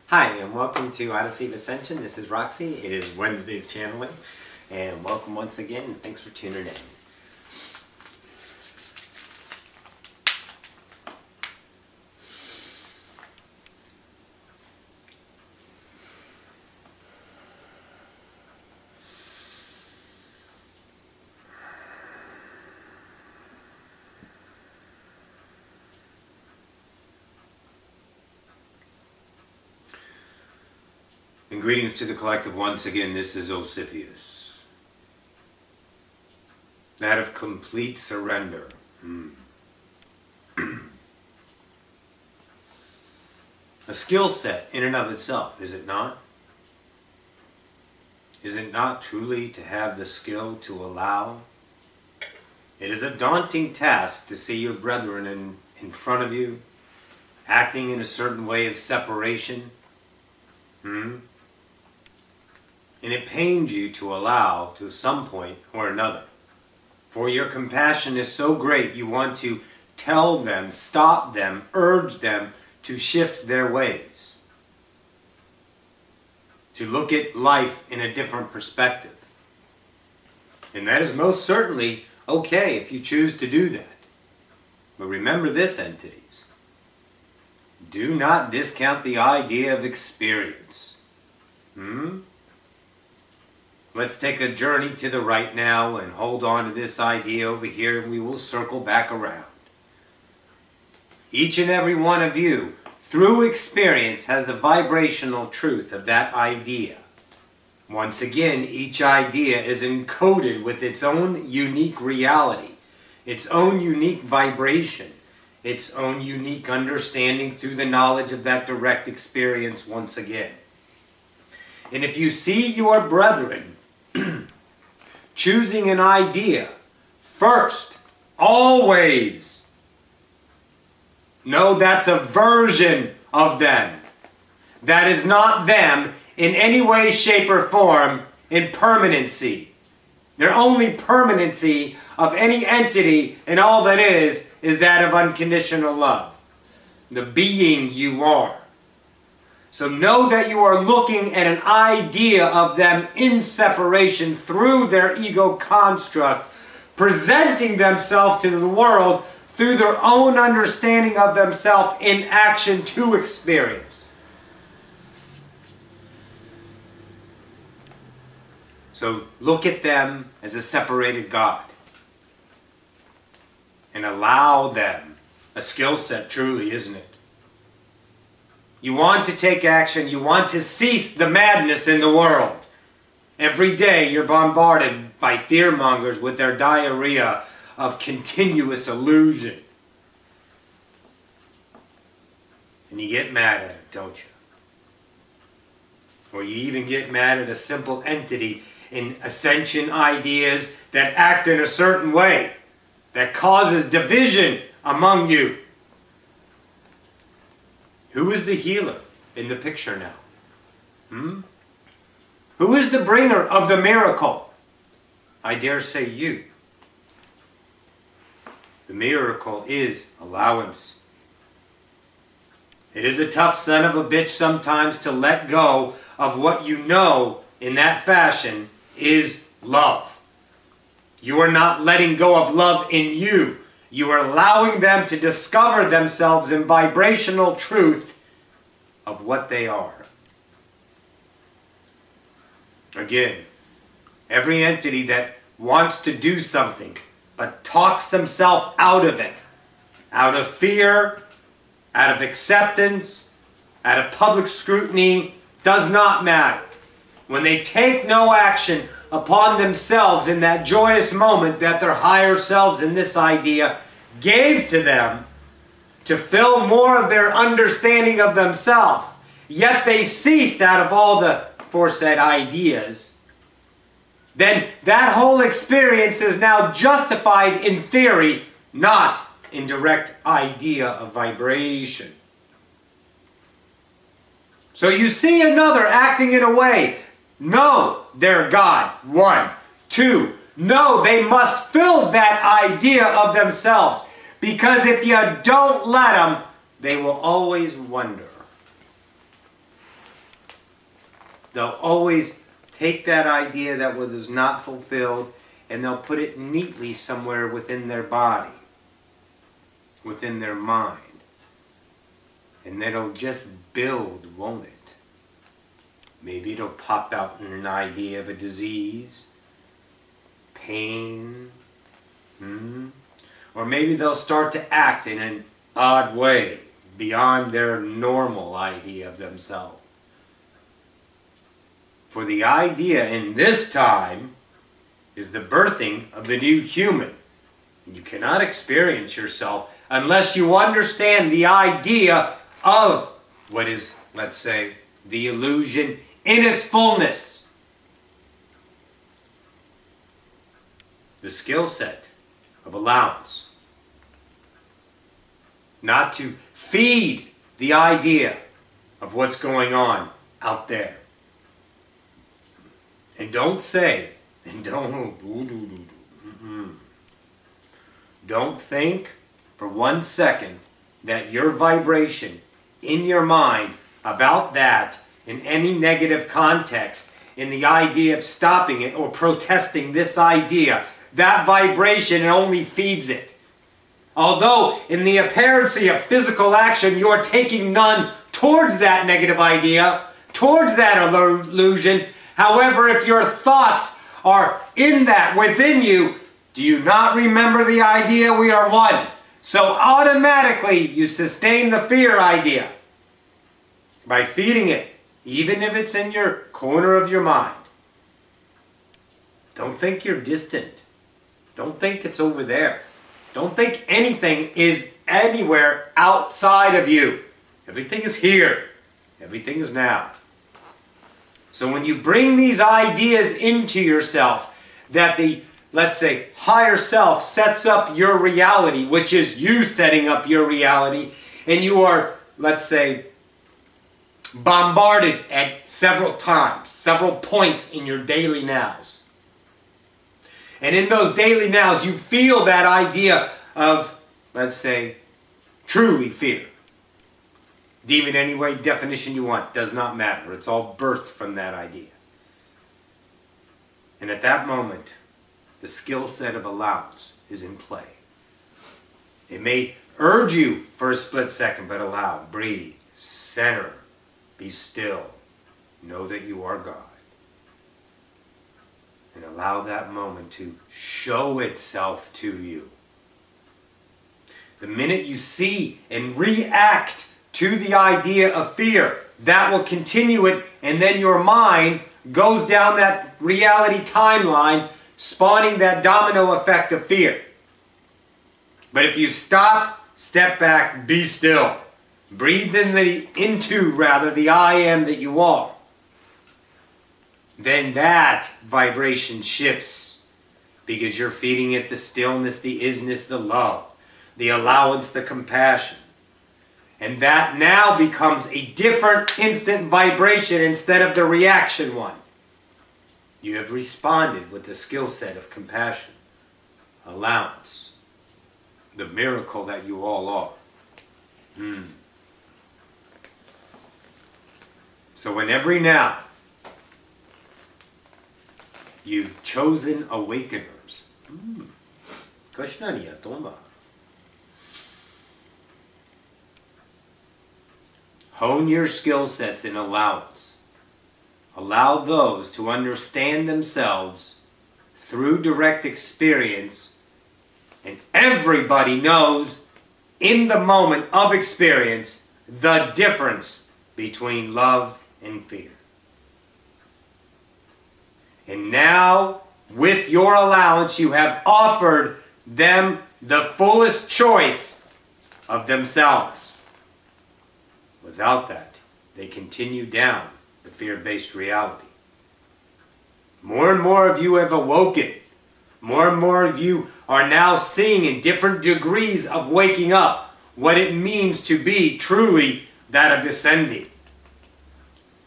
Hi, and welcome to Odyssey of Ascension. This is Roxy. It is Wednesday's channeling, and welcome once again, and thanks for tuning in. And greetings to the collective once again. This is Ocyphius. That of complete surrender. A skill set in and of itself, is it not? Is it not truly to have the skill to allow? It is a daunting task to see your brethren in front of you, acting in a certain way of separation. And it pains you to allow to some point or another. For your compassion is so great, you want to tell them, stop them, urge them to shift their ways. To look at life in a different perspective. And that is most certainly okay if you choose to do that. But remember this, entities. Do not discount the idea of experience. Let's take a journey to the right now and hold on to this idea over here, and we will circle back around. Each and every one of you, through experience, has the vibrational truth of that idea. Once again, each idea is encoded with its own unique reality, its own unique vibration, its own unique understanding through the knowledge of that direct experience once again. And if you see your brethren choosing an idea first, always, know that's a version of them. That is not them in any way, shape, or form in permanency. Their only permanency of any entity and all that is that of unconditional love. The being you are. So know that you are looking at an idea of them in separation through their ego construct, presenting themselves to the world through their own understanding of themselves in action to experience. So look at them as a separated God. And allow them a skill set, truly, isn't it? You want to take action. You want to cease the madness in the world. Every day you're bombarded by fearmongers with their diarrhea of continuous illusion. And you get mad at it, don't you? Or you even get mad at a simple entity in ascension ideas that act in a certain way, that causes division among you. Who is the healer in the picture now? Who is the bringer of the miracle? I dare say you. The miracle is allowance. It is a tough son of a bitch sometimes to let go of what you know in that fashion is love. You are not letting go of love in you. You are allowing them to discover themselves in vibrational truth of what they are. Again, every entity that wants to do something but talks themselves out of it, out of fear, out of acceptance, out of public scrutiny, does not matter. When they take no action upon themselves in that joyous moment that their higher selves in this idea gave to them to fill more of their understanding of themselves, yet they ceased out of all the aforesaid ideas, then that whole experience is now justified in theory, not in direct idea of vibration. So you see another acting in a way. No, they're God. 1. 2. No, they must fill that idea of themselves. Because if you don't let them, they will always wonder. They'll always take that idea that was not fulfilled and they'll put it neatly somewhere within their body, within their mind. And it'll just build, won't it? Maybe it'll pop out in an idea of a disease, pain, or maybe they'll start to act in an odd way beyond their normal idea of themselves. For the idea in this time is the birthing of the new human. And you cannot experience yourself unless you understand the idea of what is, let's say, the illusion in its fullness. The skill set of allowance. Not to feed the idea of what's going on out there. And don't say, and don't think for 1 second that your vibration in your mind about that in any negative context, in the idea of stopping it or protesting this idea, that vibration only feeds it. Although in the apparency of physical action you are taking none towards that negative idea, towards that illusion, however, if your thoughts are in that within you, do you not remember the idea we are one? So automatically you sustain the fear idea by feeding it, even if it's in your corner of your mind. Don't think you're distant. Don't think it's over there. Don't think anything is anywhere outside of you. Everything is here. Everything is now. So when you bring these ideas into yourself, that the, let's say, higher self sets up your reality, which is you setting up your reality, and you are, let's say, bombarded at several times, several points in your daily nows. And in those daily nows, you feel that idea of, let's say, truly fear. Deem it any way, definition you want, does not matter. It's all birthed from that idea. And at that moment, the skill set of allowance is in play. It may urge you for a split second, but allow, breathe, center, be still. Know that you are God. And allow that moment to show itself to you. The minute you see and react to the idea of fear, that will continue it, and then your mind goes down that reality timeline, spawning that domino effect of fear. But if you stop, step back, be still. Breathe into the I am that you are. Then that vibration shifts because you're feeding it the stillness, the isness, the love, the allowance, the compassion. And that now becomes a different instant vibration instead of the reaction one. You have responded with the skill set of compassion, allowance, the miracle that you all are. So in every now, you've chosen awakeners. Kashnaniya tomba. Hone your skill sets in allowance. Allow those to understand themselves through direct experience, and everybody knows in the moment of experience the difference between love and fear. And now, with your allowance, you have offered them the fullest choice of themselves. Without that, they continue down the fear-based reality. More and more of you have awoken. More and more of you are now seeing in different degrees of waking up what it means to be truly that of ascending.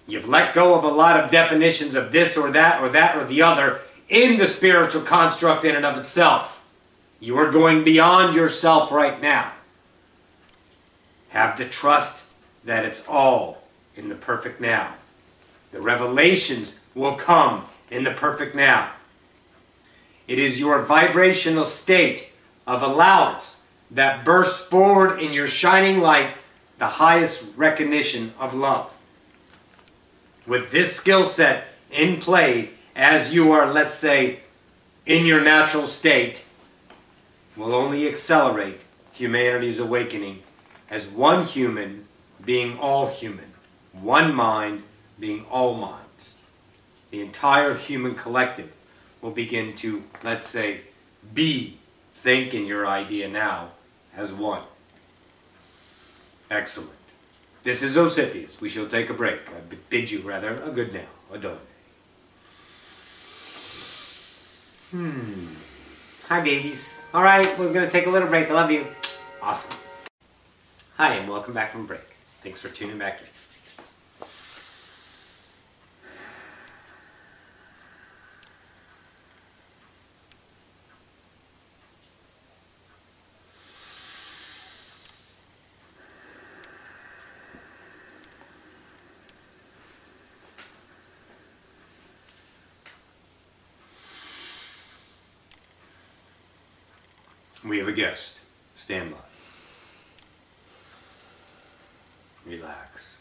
You've let go of a lot of definitions of this or that or the other in the spiritual construct in and of itself. You are going beyond yourself right now. Have the trust that it's all in the perfect now. The revelations will come in the perfect now. It is your vibrational state of allowance that bursts forward in your shining light, the highest recognition of love. With this skill set in play, as you are, let's say, in your natural state, will only accelerate humanity's awakening as one human being all human, one mind being all minds. The entire human collective will begin to, let's say, think in your idea now as one. Excellent. This is Ocyphius. We shall take a break. I bid you rather a good now. Adone. Hi, babies. All right, we're going to take a little break. I love you. Awesome. Hi, and welcome back from break. Thanks for tuning back in. We have a guest. Stand by. Relax.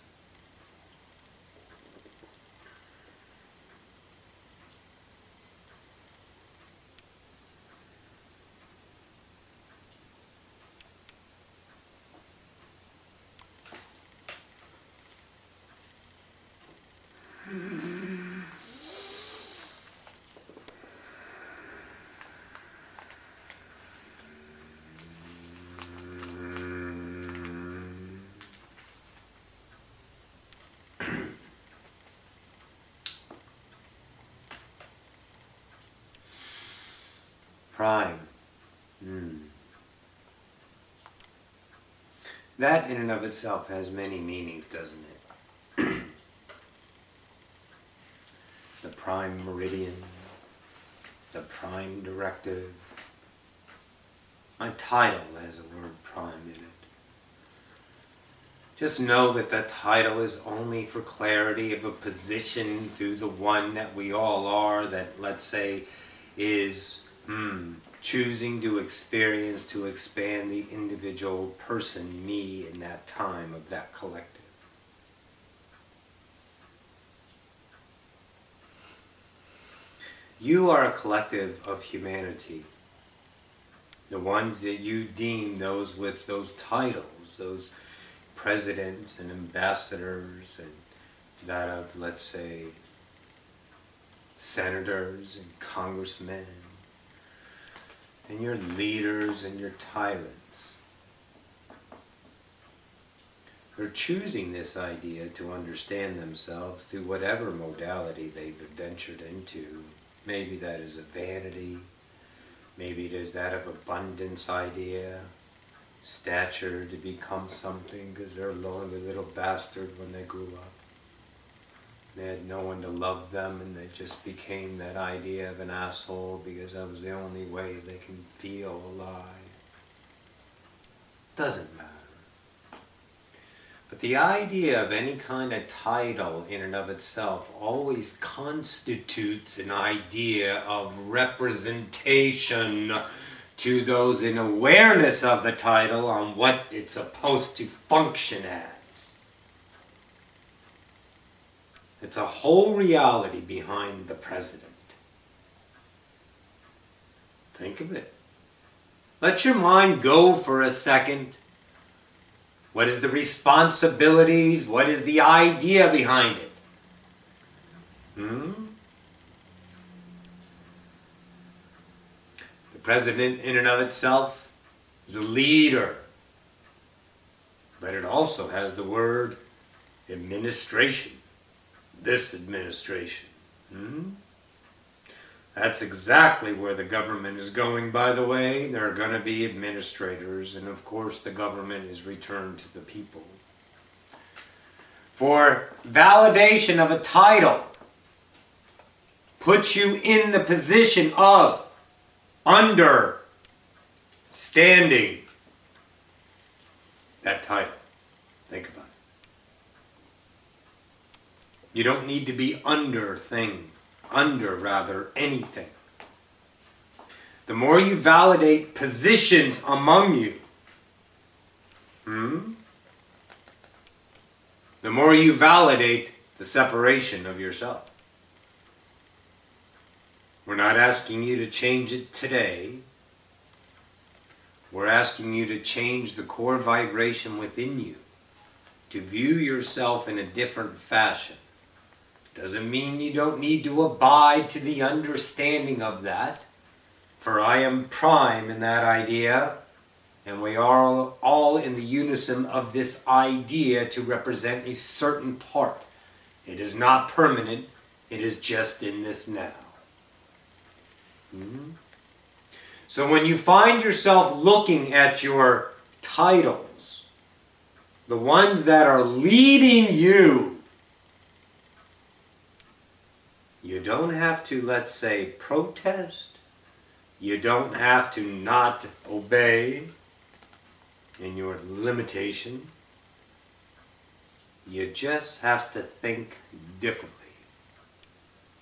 Prime. That in and of itself has many meanings, doesn't it? The prime meridian, the prime directive. My title has a word prime in it. Just know that that title is only for clarity of a position through the one that we all are, that, let's say, is choosing to experience, to expand the individual person, me, in that time of that collective. You are a collective of humanity. The ones that you deem, those with those titles, those presidents and ambassadors, and that of, let's say, senators and congressmen, and your leaders and your tyrants. They're choosing this idea to understand themselves through whatever modality they've ventured into. Maybe that is a vanity, maybe it is that of abundance idea, stature to become something because they're a lonely little bastard when they grew up. They had no one to love them, and they just became that idea of an asshole because that was the only way they can feel alive. Doesn't matter. But the idea of any kind of title in and of itself always constitutes an idea of representation to those in awareness of the title on what it's supposed to function as. It's a whole reality behind the president. Think of it. Let your mind go for a second. What is the responsibilities? What is the idea behind it? The president in and of itself is a leader. But it also has the word administration. This administration. That's exactly where the government is going, by the way. There are going to be administrators, and of course the government is returned to the people. For validation of a title puts you in the position of understanding that title. Think about it. You don't need to be under anything. The more you validate positions among you, the more you validate the separation of yourself. We're not asking you to change it today. We're asking you to change the core vibration within you, to view yourself in a different fashion. Doesn't mean you don't need to abide to the understanding of that, for I am prime in that idea, and we are all in the unison of this idea to represent a certain part. It is not permanent, it is just in this now. So when you find yourself looking at your titles, the ones that are leading you, you don't have to, let's say, protest. You don't have to not obey in your limitation. You just have to think differently.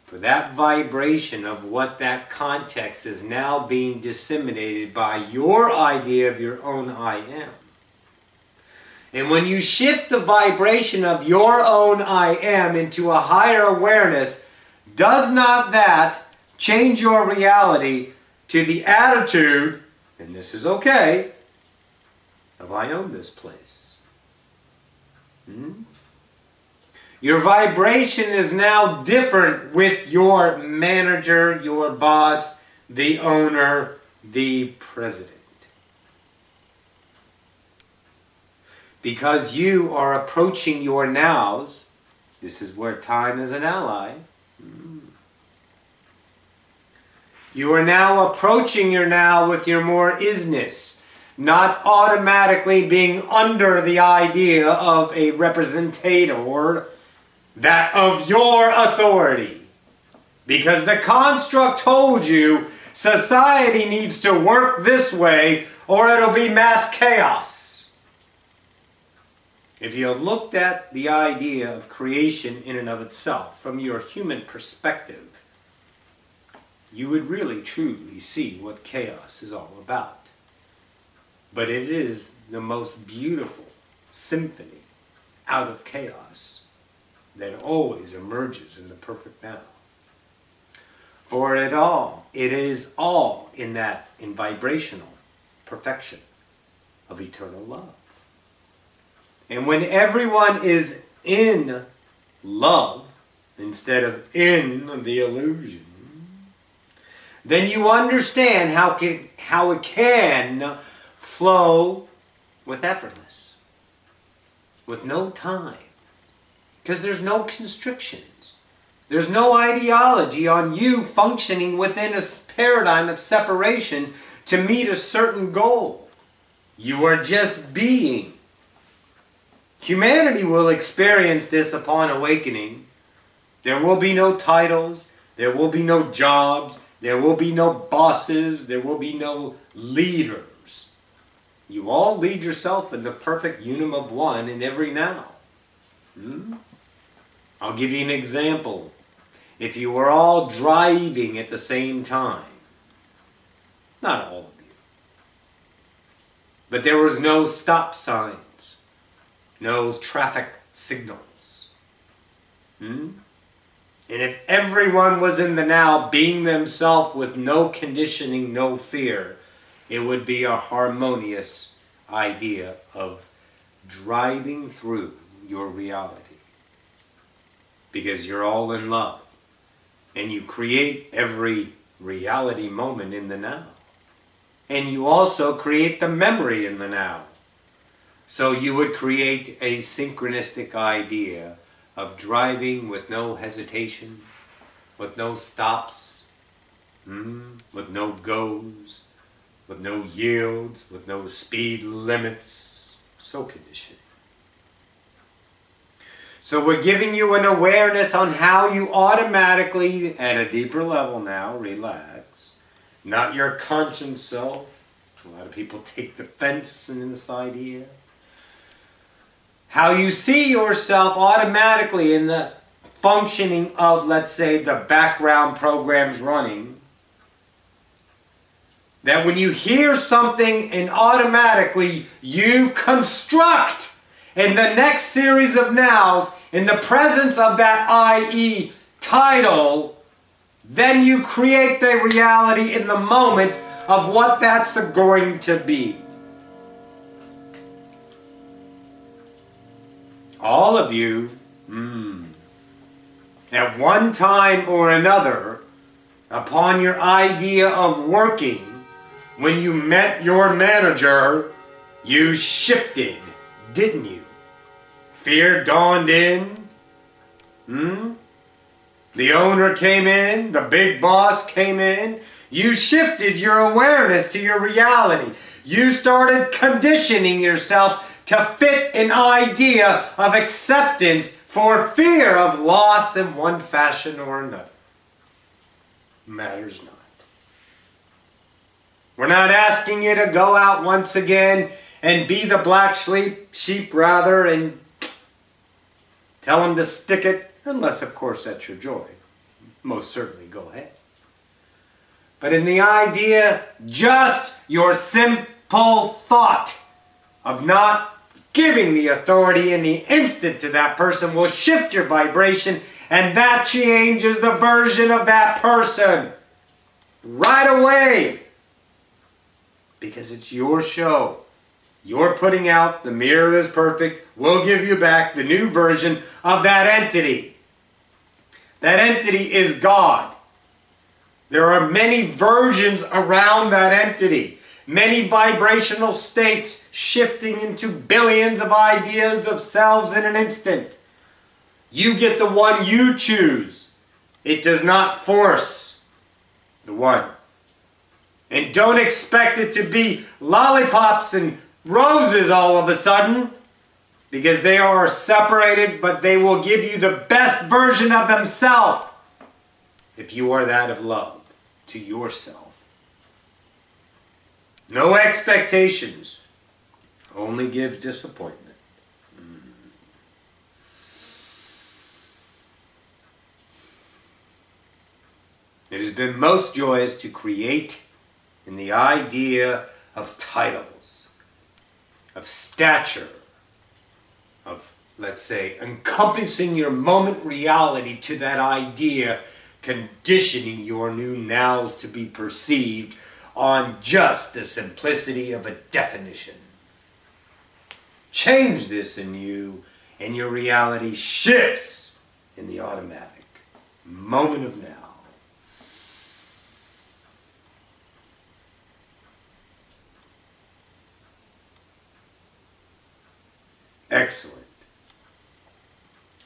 For that vibration of what that context is now being disseminated by your idea of your own I am. And when you shift the vibration of your own I am into a higher awareness, does not that change your reality to the attitude, and this is okay, of I own this place? Your vibration is now different with your manager, your boss, the owner, the president. Because you are approaching your nows, this is where time is an ally. You are now approaching your now with your more isness, not automatically being under the idea of a representator, that of your authority. Because the construct told you society needs to work this way or it'll be mass chaos. If you looked at the idea of creation in and of itself from your human perspective, you would really truly see what chaos is all about. But it is the most beautiful symphony out of chaos that always emerges in the perfect now. For it is all in that in vibrational perfection of eternal love. And when everyone is in love instead of in the illusion, then you understand how it can flow with effortless, with no time. Because there's no constrictions. There's no ideology on you functioning within a paradigm of separation to meet a certain goal. You are just being. Humanity will experience this upon awakening. There will be no titles. There will be no jobs. There will be no bosses. There will be no leaders. You all lead yourself in the perfect unum of one in every now. I'll give you an example. If you were all driving at the same time, not all of you, but there was no stop signs, no traffic signals, and if everyone was in the now being themselves with no conditioning, no fear, it would be a harmonious idea of driving through your reality. Because you're all in love. And you create every reality moment in the now. And you also create the memory in the now. So you would create a synchronistic idea of driving with no hesitation, with no stops, with no goes, with no yields, with no speed limits. So conditioned. So we're giving you an awareness on how you automatically, at a deeper level now, relax. Not your conscious self. A lot of people take defense in this idea. How you see yourself automatically in the functioning of, let's say, the background programs running, that when you hear something and automatically you construct in the next series of nows, in the presence of that I.e. title, then you create the reality in the moment of what that's going to be. All of you, at one time or another, upon your idea of working, when you met your manager, you shifted, didn't you? Fear dawned in. The owner came in, the big boss came in. You shifted your awareness to your reality. You started conditioning yourself to fit an idea of acceptance for fear of loss in one fashion or another. Matters not. We're not asking you to go out once again and be the black sheep rather, and tell them to stick it, unless of course that's your joy. Most certainly go ahead. But in the idea, just your simple thought of not giving the authority in the instant to that person will shift your vibration, and that changes the version of that person right away. Because it's your show. You're putting out, the mirror is perfect, we'll give you back the new version of that entity. That entity is God. There are many versions around that entity. Many vibrational states shifting into billions of ideas of selves in an instant. You get the one you choose. It does not force the one. And don't expect it to be lollipops and roses all of a sudden, because they are separated, but they will give you the best version of themselves if you are that of love to yourself. No expectations, only gives disappointment. It has been most joyous to create in the idea of titles, of stature, of, let's say, encompassing your moment reality to that idea, conditioning your new nows to be perceived on just the simplicity of a definition. Change this in you, and your reality shifts in the automatic moment of now. Excellent.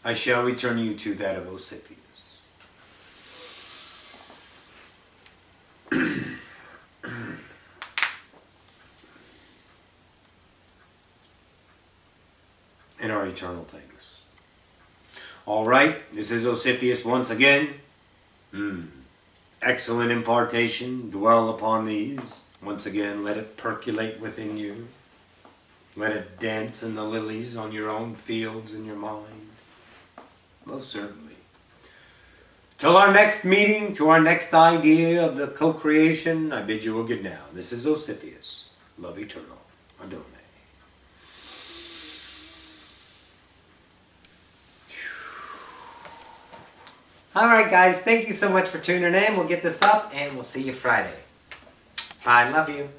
I shall return you to that of Ocyphius. And our eternal things. All right, this is Ocyphius once again. Excellent impartation. Dwell upon these. Once again, let it percolate within you. Let it dance in the lilies on your own fields in your mind. Most certainly. Till our next meeting, to our next idea of the co-creation, I bid you a good now. This is Ocyphius. Love eternal. Adonai. Alright guys, thank you so much for tuning in. We'll get this up and we'll see you Friday. Bye, love you.